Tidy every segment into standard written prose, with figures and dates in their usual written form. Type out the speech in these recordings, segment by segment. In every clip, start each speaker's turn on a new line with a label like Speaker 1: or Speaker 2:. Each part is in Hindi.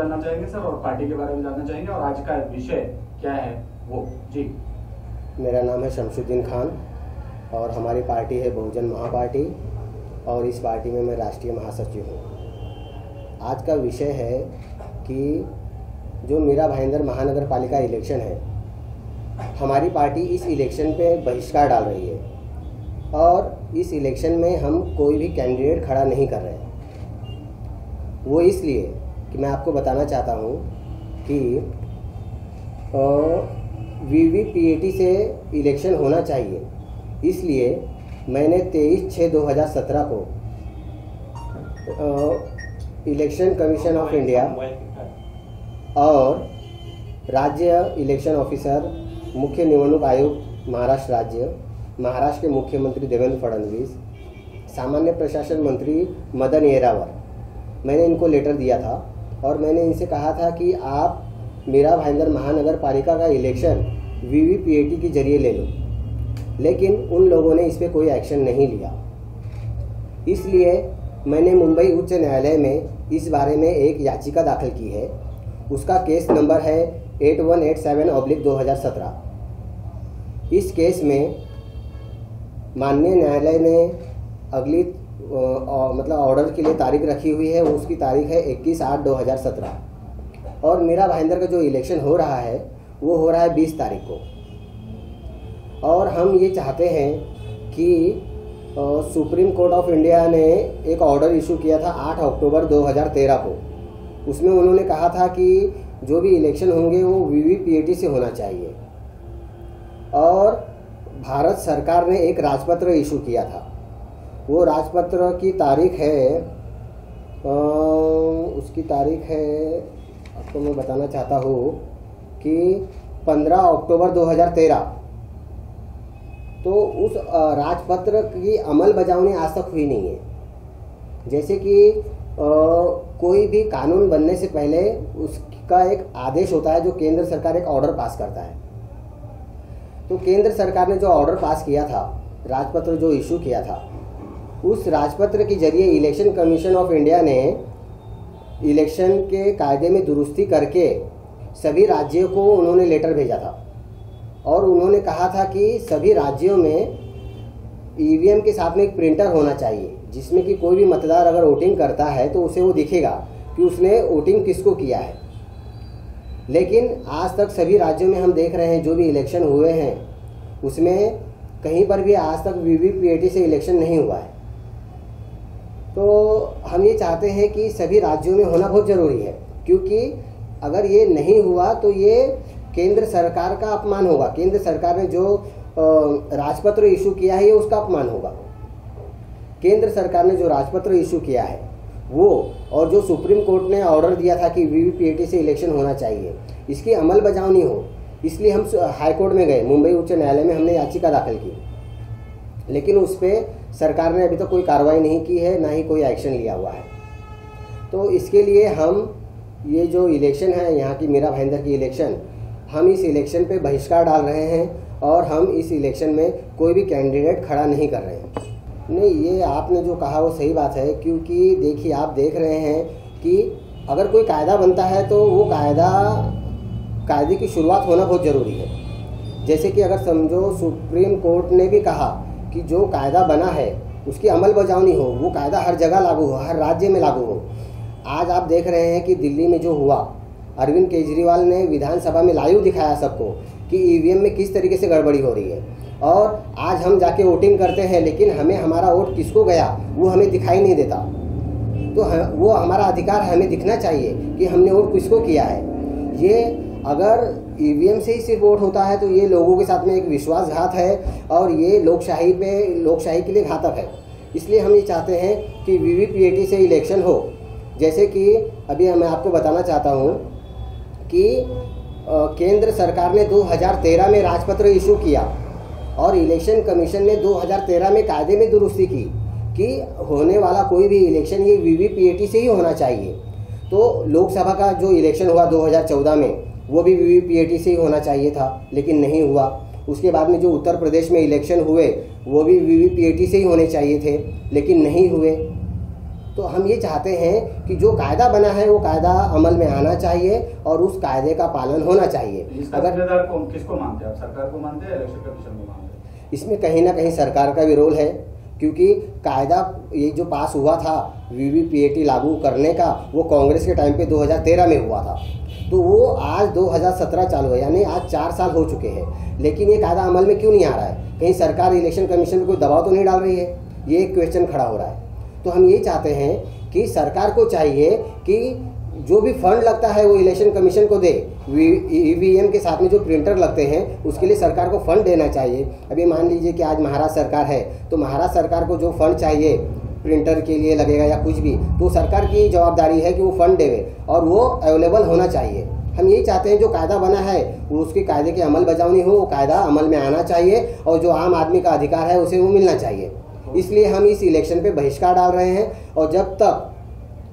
Speaker 1: करना चाहेंगे सर, और पार्टी के बारे में जानना चाहेंगे, और आज का विषय क्या है वो। जी,
Speaker 2: मेरा नाम है शमशुद्दीन खान और हमारी पार्टी है बहुजन महापार्टी और इस पार्टी में मैं राष्ट्रीय महासचिव हूँ। आज का विषय है कि जो मीरा भाईंदर महानगर पालिका इलेक्शन है, हमारी पार्टी इस इलेक्शन पे बहिष्कार डाल रही है और इस इलेक्शन में हम कोई भी कैंडिडेट खड़ा नहीं कर रहे हैं। वो इसलिए कि मैं आपको बताना चाहता हूँ कि वीवीपीएटी से इलेक्शन होना चाहिए, इसलिए मैंने 23/6/2017 को इलेक्शन कमीशन ऑफ इंडिया और राज्य इलेक्शन ऑफिसर, मुख्य निवडणूक आयुक्त महाराष्ट्र राज्य, महाराष्ट्र के मुख्यमंत्री देवेंद्र फडणवीस, सामान्य प्रशासन मंत्री मदन येरावर, मैंने इनको लेटर दिया था और मैंने इनसे कहा था कि आप मीरा भाईंदर महानगर पालिका का इलेक्शन वीवीपीएटी के जरिए ले लो, लेकिन उन लोगों ने इस पर कोई एक्शन नहीं लिया। इसलिए मैंने मुंबई उच्च न्यायालय में इस बारे में एक याचिका दाखिल की है। उसका केस नंबर है 8187/2017। इस केस में माननीय न्यायालय ने अगली मतलब ऑर्डर के लिए तारीख रखी हुई है, उसकी तारीख है 21/8/2017 और मीरा भाईंदर का जो इलेक्शन हो रहा है वो हो रहा है 20 तारीख को। और हम ये चाहते हैं कि सुप्रीम कोर्ट ऑफ इंडिया ने एक ऑर्डर इशू किया था 8 अक्टूबर 2013 को। उसमें उन्होंने कहा था कि जो भी इलेक्शन होंगे वो वीवीपीएटी से होना चाहिए और भारत सरकार ने एक राजपत्र इशू किया था। वो राजपत्र की तारीख है उसकी तारीख है आपको मैं बताना चाहता हूँ कि 15 अक्टूबर 2013। तो उस राजपत्र की अमल बजावनी आज तक हुई नहीं है। जैसे कि कोई भी कानून बनने से पहले उसका एक आदेश होता है, जो केंद्र सरकार एक ऑर्डर पास करता है। तो केंद्र सरकार ने जो ऑर्डर पास किया था, राजपत्र जो इशू किया था, उस राजपत्र के जरिए इलेक्शन कमीशन ऑफ इंडिया ने इलेक्शन के कायदे में दुरुस्ती करके सभी राज्यों को उन्होंने लेटर भेजा था और उन्होंने कहा था कि सभी राज्यों में ईवीएम के साथ में एक प्रिंटर होना चाहिए, जिसमें कि कोई भी मतदार अगर वोटिंग करता है तो उसे वो दिखेगा कि उसने वोटिंग किसको किया है। लेकिन आज तक सभी राज्यों में हम देख रहे हैं जो भी इलेक्शन हुए हैं उसमें कहीं पर भी आज तक वीवीपीएटी से इलेक्शन नहीं हुआ है। तो हम ये चाहते हैं कि सभी राज्यों में होना बहुत ज़रूरी है, क्योंकि अगर ये नहीं हुआ तो ये केंद्र सरकार का अपमान होगा। केंद्र सरकार ने जो राजपत्र इशू किया है ये उसका अपमान होगा। केंद्र सरकार ने जो राजपत्र इशू किया है वो, और जो सुप्रीम कोर्ट ने ऑर्डर दिया था कि वीवीपीएटी से इलेक्शन होना चाहिए, इसकी अमल बजावनी हो, इसलिए हम हाई कोर्ट में गए, मुंबई उच्च न्यायालय में हमने याचिका दाखिल की। लेकिन उस पर सरकार ने अभी तक कोई कार्रवाई नहीं की है, ना ही कोई एक्शन लिया हुआ है। तो इसके लिए हम ये जो इलेक्शन है यहाँ की मीरा भाईंदर की इलेक्शन, हम इस इलेक्शन पे बहिष्कार डाल रहे हैं और हम इस इलेक्शन में कोई भी कैंडिडेट खड़ा नहीं कर रहे हैं। नहीं, ये आपने जो कहा वो सही बात है, क्योंकि देखिए आप देख रहे हैं कि अगर कोई कायदा बनता है तो वो कायदे की शुरुआत होना बहुत ज़रूरी है। जैसे कि अगर समझो सुप्रीम कोर्ट ने भी कहा कि जो कायदा बना है उसकी अमल बजावनी हो, वो कायदा हर जगह लागू हो, हर राज्य में लागू हो। आज आप देख रहे हैं कि दिल्ली में जो हुआ, अरविंद केजरीवाल ने विधानसभा में लाइव दिखाया सबको कि ईवीएम में किस तरीके से गड़बड़ी हो रही है। और आज हम जाके वोटिंग करते हैं लेकिन हमें हमारा वोट किसको गया वो हमें दिखाई नहीं देता। तो वो हमारा अधिकार हमें दिखना चाहिए कि हमने वोट किसको किया है। ये अगर ईवीएम से ही सिर्फ वोट होता है तो ये लोगों के साथ में एक विश्वासघात है और ये लोकशाही के लिए घातक है। इसलिए हम ये चाहते हैं कि वीवीपीएटी से इलेक्शन हो। जैसे कि अभी मैं आपको बताना चाहता हूँ कि केंद्र सरकार ने 2013 में राजपत्र इशू किया और इलेक्शन कमीशन ने 2013 में कायदे में दुरुस्ती की कि होने वाला कोई भी इलेक्शन ये वीवीपीएटी से ही होना चाहिए। तो लोकसभा का जो इलेक्शन हुआ 2014 में वो भी वीवीपीएटी से ही होना चाहिए था, लेकिन नहीं हुआ। उसके बाद में जो उत्तर प्रदेश में इलेक्शन हुए वो भी वीवीपीएटी से ही होने चाहिए थे, लेकिन नहीं हुए। तो हम ये चाहते हैं कि जो कायदा बना है वो कायदा अमल में आना चाहिए और उस कायदे का पालन होना चाहिए।
Speaker 1: अगर किसको मानते हैं आप, सरकार को मानते हैं, इलेक्शन कमीशन को मानते हैं?
Speaker 2: इसमें कहीं ना कहीं सरकार का भी रोल है, क्योंकि कायदा ये जो पास हुआ था वीवीपीएटी लागू करने का, वो कांग्रेस के टाइम पे 2013 में हुआ था। तो वो आज 2017 चालू है, यानी आज 4 साल हो चुके हैं, लेकिन ये कायदा अमल में क्यों नहीं आ रहा है? कहीं सरकार इलेक्शन कमीशन पे कोई दबाव तो नहीं डाल रही है? ये एक क्वेश्चन खड़ा हो रहा है। तो हम ये चाहते हैं कि सरकार को चाहिए कि जो भी फंड लगता है वो इलेक्शन कमीशन को दे। ईवीएम के साथ में जो प्रिंटर लगते हैं उसके लिए सरकार को फंड देना चाहिए। अभी मान लीजिए कि आज महाराष्ट्र सरकार है, तो महाराष्ट्र सरकार को जो फंड चाहिए प्रिंटर के लिए लगेगा या कुछ भी, तो सरकार की जवाबदारी है कि वो फंड देवे और वो अवेलेबल होना चाहिए। हम यही चाहते हैं जो कायदा बना है वो उसके कायदे की अमल बजावनी हो, वो कायदा अमल में आना चाहिए और जो आम आदमी का अधिकार है उसे वो मिलना चाहिए। इसलिए हम इस इलेक्शन पे बहिष्कार डाल रहे हैं और जब तक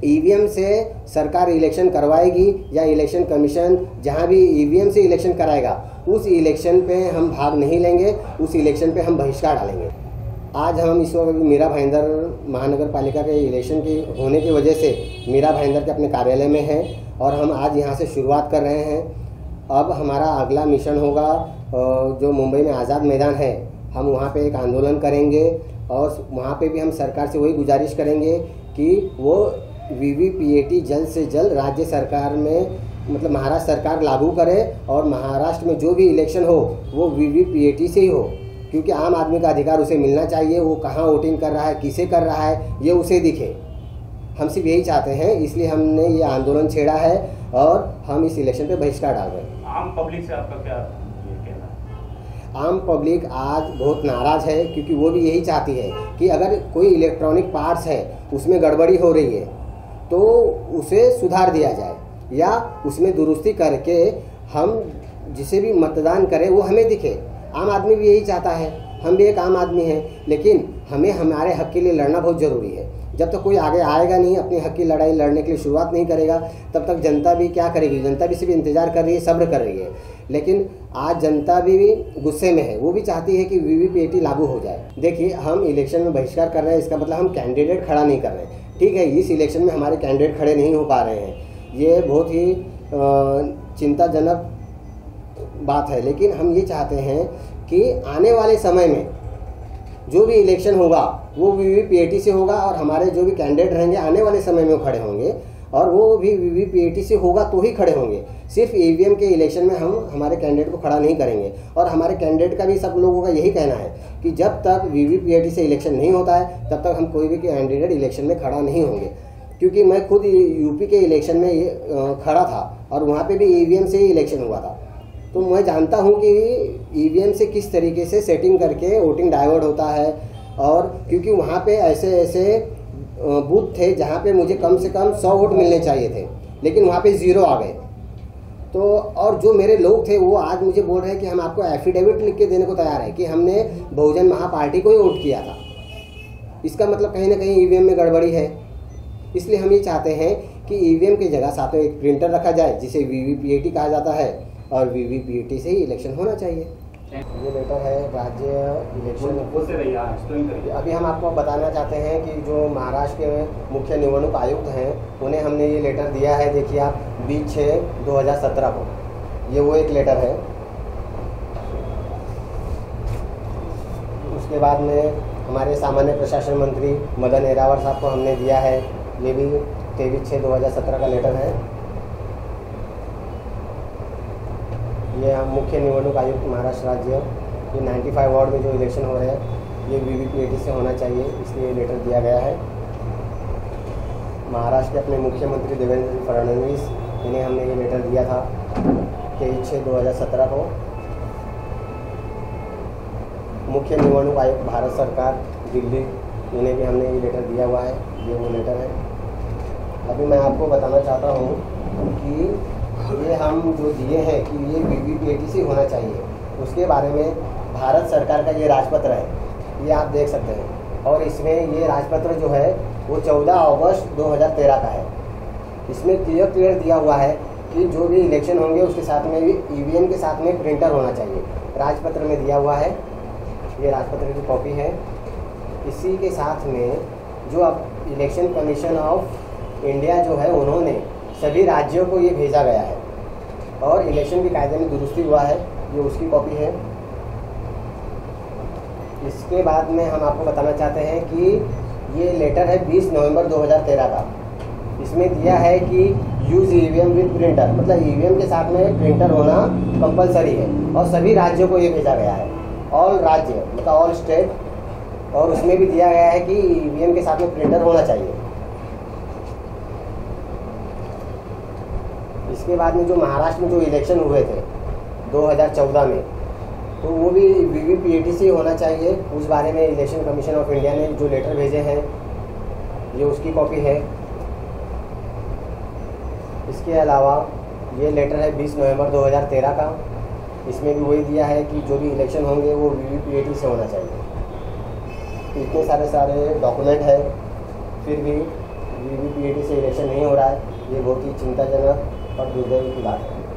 Speaker 2: ईवीएम से सरकार इलेक्शन करवाएगी या इलेक्शन कमीशन जहां भी ईवीएम से इलेक्शन कराएगा उस इलेक्शन पे हम भाग नहीं लेंगे, उस इलेक्शन पे हम बहिष्कार डालेंगे। आज हम इस वक्त मीरा भाईंदर महानगर पालिका के इलेक्शन की होने की वजह से मीरा भाईंदर के अपने कार्यालय में हैं और हम आज यहाँ से शुरुआत कर रहे हैं। अब हमारा अगला मिशन होगा जो मुंबई में आज़ाद मैदान है, हम वहाँ पे एक आंदोलन करेंगे और वहाँ पे भी हम सरकार से वही गुजारिश करेंगे कि वो वीवीपीएटी जल्द से जल्द राज्य सरकार में, मतलब महाराष्ट्र सरकार लागू करे और महाराष्ट्र में जो भी इलेक्शन हो वो वीवीपीएटी से ही हो, क्योंकि आम आदमी का अधिकार उसे मिलना चाहिए। वो कहाँ वोटिंग कर रहा है, किसे कर रहा है, ये उसे दिखे। हम सिर्फ यही चाहते हैं, इसलिए हमने ये आंदोलन छेड़ा है और हम इस इलेक्शन पे बहिष्कार डाल रहे हैं।
Speaker 1: आम पब्लिक से आपका क्या कहना है?
Speaker 2: आम पब्लिक आज बहुत नाराज़ है, क्योंकि वो भी यही चाहती है कि अगर कोई इलेक्ट्रॉनिक पार्ट्स है उसमें गड़बड़ी हो रही है तो उसे सुधार दिया जाए या उसमें दुरुस्ती करके हम जिसे भी मतदान करें वो हमें दिखे। आम आदमी भी यही चाहता है, हम भी एक आम आदमी हैं, लेकिन हमें हमारे हक के लिए लड़ना बहुत ज़रूरी है। जब तक कोई आगे आएगा नहीं, अपने हक की लड़ाई लड़ने के लिए शुरुआत नहीं करेगा, तब तक जनता भी क्या करेगी? जनता भी सिर्फ इंतज़ार कर रही है, सब्र कर रही है। लेकिन आज जनता भी गुस्से में है, वो भी चाहती है कि वीवीपीएटी लागू हो जाए। देखिए, हम इलेक्शन में बहिष्कार कर रहे हैं, इसका मतलब हम कैंडिडेट खड़ा नहीं कर रहे हैं। ठीक है, इस इलेक्शन में हमारे कैंडिडेट खड़े नहीं हो पा रहे हैं, ये बहुत ही चिंताजनक बात है। लेकिन हम ये चाहते हैं कि आने वाले समय में जो भी इलेक्शन होगा वो वीवीपीएटी से होगा और हमारे जो भी कैंडिडेट रहेंगे आने वाले समय में वो खड़े होंगे और वो भी वीवीपीएटी से होगा तो ही खड़े होंगे। सिर्फ ईवीएम के इलेक्शन में हम हमारे कैंडिडेट को खड़ा नहीं करेंगे। और हमारे कैंडिडेट का भी सब लोगों का यही कहना है कि जब तक वीवीपीएटी से इलेक्शन नहीं होता है तब तक हम कोई भी कैंडिडेट इलेक्शन में खड़ा नहीं होंगे। क्योंकि मैं खुद यूपी के इलेक्शन में खड़ा था और वहाँ पर भी ईवीएम से ही इलेक्शन हुआ था, तो मैं जानता हूँ कि ईवीएम से किस तरीके से सेटिंग करके वोटिंग डाइवर्ट होता है। और क्योंकि वहाँ पे ऐसे ऐसे बूथ थे जहाँ पे मुझे कम से कम 100 वोट मिलने चाहिए थे, लेकिन वहाँ पे 0 आ गए। तो और जो मेरे लोग थे वो आज मुझे बोल रहे हैं कि हम आपको एफिडेविट लिख के देने को तैयार है कि हमने बहुजन महापार्टी को ही वोट किया था। इसका मतलब कहीं ना कहीं ईवीएम में गड़बड़ी है। इसलिए हम ये चाहते हैं कि ईवीएम की जगह साथ में एक प्रिंटर रखा जाए जिसे वीवीपीएटी कहा जाता है और वीवीपीएटी से ही इलेक्शन होना चाहिए। ये लेटर है राज्य इलेक्शन। अभी हम आपको बताना चाहते हैं कि जो महाराष्ट्र के मुख्य निवडणूक आयुक्त हैं उन्हें हमने ये लेटर दिया है। देखिए आप 20/6/2017 को, ये वो एक लेटर है। उसके बाद में हमारे सामान्य प्रशासन मंत्री मदन एरावर साहब को हमने दिया है, ये भी 23/6/2017 का लेटर है। ये मुख्य निवडणूक आयुक्त महाराष्ट्र राज्य, ये 95 वार्ड में जो इलेक्शन हो रहे हैं ये वीवीपीएटी से होना चाहिए, इसलिए लेटर दिया गया है। महाराष्ट्र के अपने मुख्यमंत्री देवेंद्र फडणवीस, इन्हें हमने ये लेटर दिया था 23/6/2017 को। मुख्य निवडणूक आयुक्त भारत सरकार दिल्ली, इन्हें भी हमने ये लेटर दिया हुआ है, ये वो लेटर है। अभी मैं आपको बताना चाहता हूँ कि ये हम जो दिए हैं कि ये वीवीपीएटी से होना चाहिए, उसके बारे में भारत सरकार का ये राजपत्र है, ये आप देख सकते हैं। और इसमें ये राजपत्र जो है वो 14 अगस्त 2013 का है। इसमें क्लियर दिया हुआ है कि जो भी इलेक्शन होंगे उसके साथ में भी ईवीएम के साथ में प्रिंटर होना चाहिए, राजपत्र में दिया हुआ है। ये राजपत्र की कॉपी है। इसी के साथ में जो अब इलेक्शन कमीशन ऑफ इंडिया जो है उन्होंने सभी राज्यों को ये भेजा गया है और इलेक्शन के कायदे में दुरुस्ती हुआ है, ये उसकी कॉपी है। इसके बाद में हम आपको बताना चाहते हैं कि ये लेटर है 20 नवंबर 2013 का। इसमें दिया है कि यूज ईवीएम विद प्रिंटर, मतलब ईवीएम के साथ में प्रिंटर होना कंपलसरी है और सभी राज्यों को ये भेजा गया है, ऑल राज्य मतलब ऑल स्टेट, और उसमें भी दिया गया है कि ईवीएम के साथ में प्रिंटर होना चाहिए। इसके बाद में जो महाराष्ट्र में जो इलेक्शन हुए थे 2014 में, तो वो भी वीवीपीएटी से होना चाहिए। उस बारे में इलेक्शन कमीशन ऑफ इंडिया ने जो लेटर भेजे हैं ये उसकी कॉपी है। इसके अलावा ये लेटर है 20 नवंबर 2013 का। इसमें भी वही दिया है कि जो भी इलेक्शन होंगे वो वीवीपीएटी से होना चाहिए। इतने सारे डॉक्यूमेंट है, फिर भी वीवीपीएटी से इलेक्शन नहीं हो रहा है। ये बहुत ही चिंताजनक और दुर्दैव की बात है।